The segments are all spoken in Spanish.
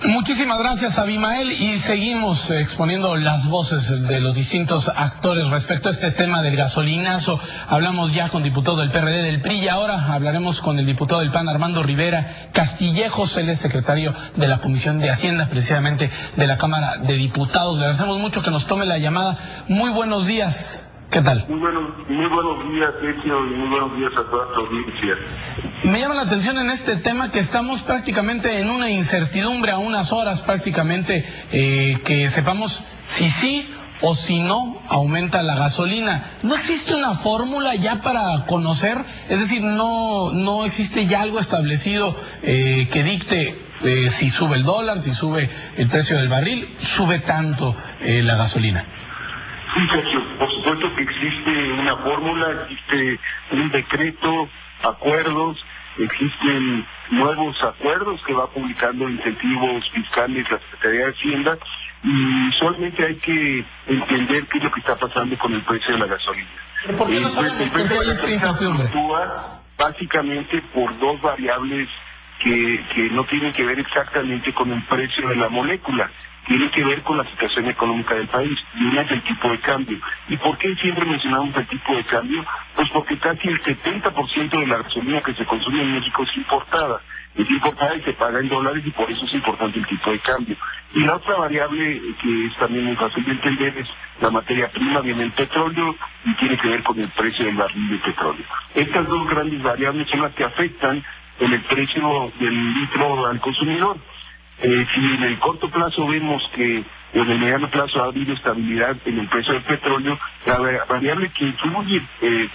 Muchísimas gracias, Abimael, y seguimos exponiendo las voces de los distintos actores respecto a este tema del gasolinazo. Hablamos ya con diputados del PRD, del PRI, y ahora hablaremos con el diputado del PAN, Armando Rivera Castillejos. Él es secretario de la Comisión de Hacienda, precisamente de la Cámara de Diputados. Le agradecemos mucho que nos tome la llamada. Muy buenos días. ¿Qué tal? Muy buenos días, Sergio, y muy buenos días a toda tu audiencia. Me llama la atención en este tema que estamos prácticamente en una incertidumbre a unas horas prácticamente que sepamos si sí o si no aumenta la gasolina. ¿No existe una fórmula ya para conocer? Es decir, no existe ya algo establecido que dicte si sube el dólar, si sube el precio del barril, sube tanto la gasolina. Sí, Sergio, por supuesto que existe una fórmula, existe un decreto, acuerdos, existen nuevos acuerdos que va publicando incentivos fiscales la Secretaría de Hacienda, y solamente hay que entender qué es lo que está pasando con el precio de la gasolina. ¿Por qué no sabemos por qué hay esta incertidumbre? Fluctúa básicamente por dos variables que no tienen que ver exactamente con el precio de la molécula, tiene que ver con la situación económica del país, y una es el tipo de cambio. ¿Y por qué siempre mencionamos el tipo de cambio? Pues porque casi el 70% de la gasolina que se consume en México es importada. Es importada y se paga en dólares, y por eso es importante el tipo de cambio. Y la otra variable que es también muy fácil de entender es la materia prima, viene el petróleo, y tiene que ver con el precio del barril de petróleo. Estas dos grandes variables son las que afectan en el precio del litro al consumidor. Si en el corto plazo vemos que en el mediano plazo ha habido estabilidad en el precio del petróleo, la variable que influye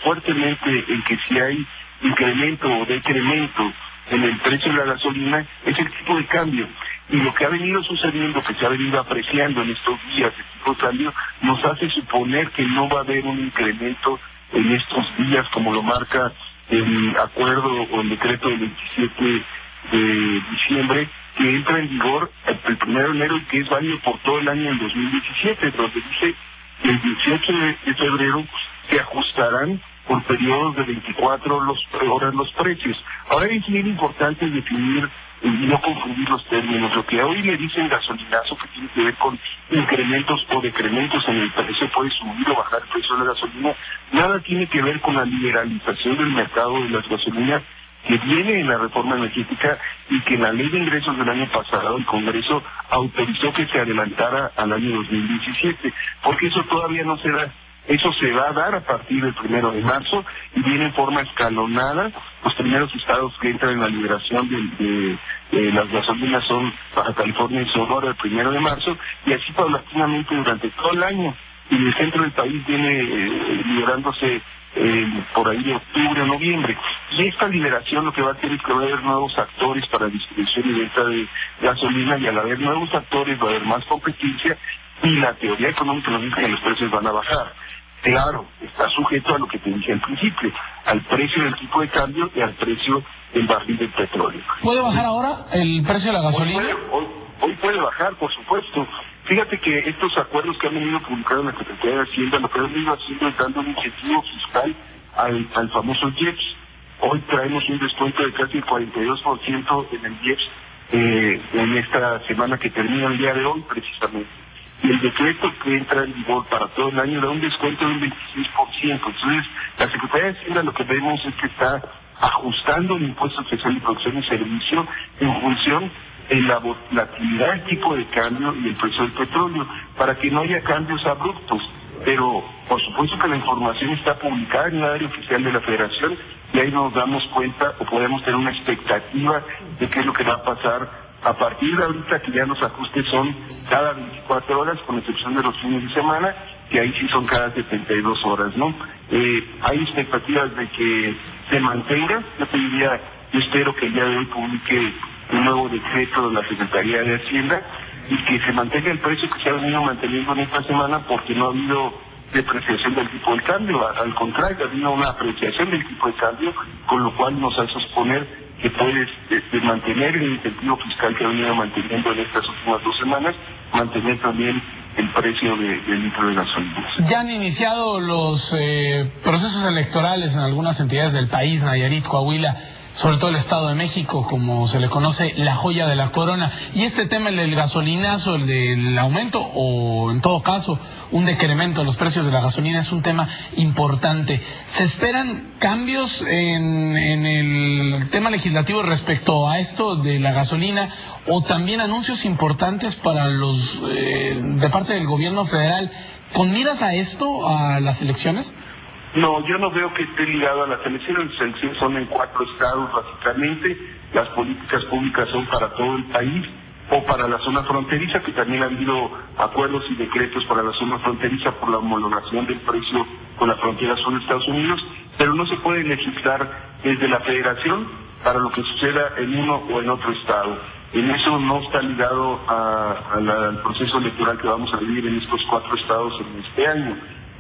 fuertemente en que si hay incremento o decremento en el precio de la gasolina es el tipo de cambio. Y lo que ha venido sucediendo, que se ha venido apreciando en estos días, el tipo de cambio nos hace suponer que no va a haber un incremento en estos días, como lo marca el acuerdo o el decreto del 27 de diciembre, que entra en vigor el 1 de enero y que es válido por todo el año del 2017, donde dice que el 18 de febrero se ajustarán por periodos de 24 horas los precios. Ahora es bien importante definir y no confundir los términos. Lo que hoy le dicen gasolinazo, que tiene que ver con incrementos o decrementos en el precio, puede subir o bajar el precio de la gasolina, nada tiene que ver con la liberalización del mercado de las gasolinas que viene en la reforma energética, y que en la ley de ingresos del año pasado el Congreso autorizó que se adelantara al año 2017, porque eso todavía no se da. Eso se va a dar a partir del 1 de marzo y viene en forma escalonada. Los primeros estados que entran en la liberación de las gasolinas son Baja California y Sonora el 1 de marzo, y así paulatinamente durante todo el año. Y el centro del país viene liberándose por ahí de octubre o noviembre. Y esta liberación lo que va a hacer es que va a haber nuevos actores para distribución y venta de gasolina, y al haber nuevos actores va a haber más competencia, y la teoría económica nos dice que los precios van a bajar. Claro, está sujeto a lo que te dije al principio, al precio del tipo de cambio y al precio del barril del petróleo. ¿Puede bajar ahora el precio de la gasolina? Hoy puede bajar, por supuesto. Fíjate que estos acuerdos que han venido publicados en la Secretaría de Hacienda, lo que han venido haciendo es dando un incentivo fiscal al famoso IEPS. Hoy traemos un descuento de casi el 42% en el IEPS en esta semana que termina el día de hoy, precisamente. Y el decreto que entra en vigor para todo el año da un descuento de un 26%. Entonces, la Secretaría de Hacienda lo que vemos es que está ajustando el impuesto especial de producción y servicio en función de la volatilidad del tipo de cambio y el precio del petróleo, para que no haya cambios abruptos. Pero, por supuesto que la información está publicada en el área oficial de la Federación, y ahí nos damos cuenta o podemos tener una expectativa de qué es lo que va a pasar a partir de ahorita, que ya los ajustes son cada 24 horas, con excepción de los fines de semana, que ahí sí son cada 72 horas, ¿no? Hay expectativas de que se mantenga. Yo espero que el día de hoy publique un nuevo decreto de la Secretaría de Hacienda, y que se mantenga el precio que se ha venido manteniendo en esta semana, porque no ha habido depreciación del tipo de cambio, al contrario, ha habido una apreciación del tipo de cambio, con lo cual nos hace suponer que puede mantener el incentivo fiscal que ha venido manteniendo en estas últimas 2 semanas, mantener también el precio del litro de gasolina. Ya han iniciado los procesos electorales en algunas entidades del país, Nayarit, Coahuila. sobre todo el Estado de México, como se le conoce, la joya de la corona. Y este tema, el del gasolinazo, el del aumento o en todo caso un decremento de los precios de la gasolina es un tema importante. ¿Se esperan cambios en el tema legislativo respecto a esto de la gasolina o también anuncios importantes para los de parte del gobierno federal con miras a esto, a las elecciones? No, yo no veo que esté ligado a las elecciones. Las elecciones son en 4 estados básicamente. Las políticas públicas son para todo el país o para la zona fronteriza, que también ha habido acuerdos y decretos para la zona fronteriza por la homologación del precio con la frontera sur de Estados Unidos, pero no se puede legislar desde la federación para lo que suceda en uno o en otro estado. En eso no está ligado al proceso electoral que vamos a vivir en estos 4 estados en este año.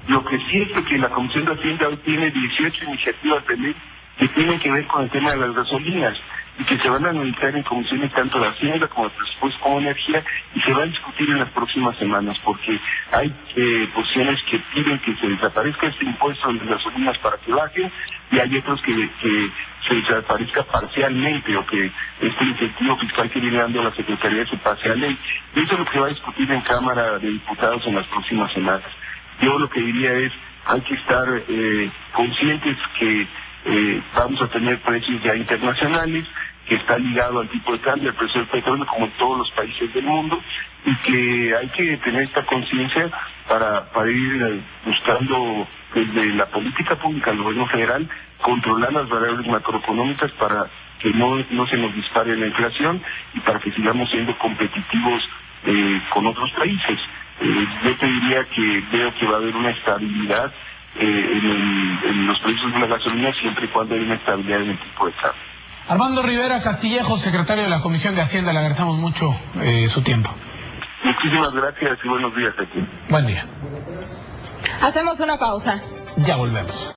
Lo que sí es que la Comisión de Hacienda hoy tiene 18 iniciativas de ley que tienen que ver con el tema de las gasolinas y que se van a analizar en comisiones tanto de Hacienda como de Presupuesto como Energía y se va a discutir en las próximas semanas porque hay posiciones que piden que se desaparezca este impuesto de las gasolinas para que bajen y hay otros que se desaparezca parcialmente o que este incentivo fiscal que viene dando la Secretaría se pase a ley. Eso es lo que va a discutir en Cámara de Diputados en las próximas semanas. Yo lo que diría es, hay que estar conscientes que vamos a tener precios ya internacionales, que está ligado al tipo de cambio, al precio del petróleo, como en todos los países del mundo, y que hay que tener esta conciencia para ir buscando desde la política pública del gobierno federal, controlar las variables macroeconómicas para que no se nos dispare la inflación y para que sigamos siendo competitivos con otros países. Yo te diría que veo que va a haber una estabilidad en los precios de la gasolina siempre y cuando hay una estabilidad en el tipo de cambio. Armando Rivera Castillejo, secretario de la Comisión de Hacienda, le agradecemos mucho su tiempo. Muchísimas gracias y buenos días a ti. Buen día. Hacemos una pausa. Ya volvemos.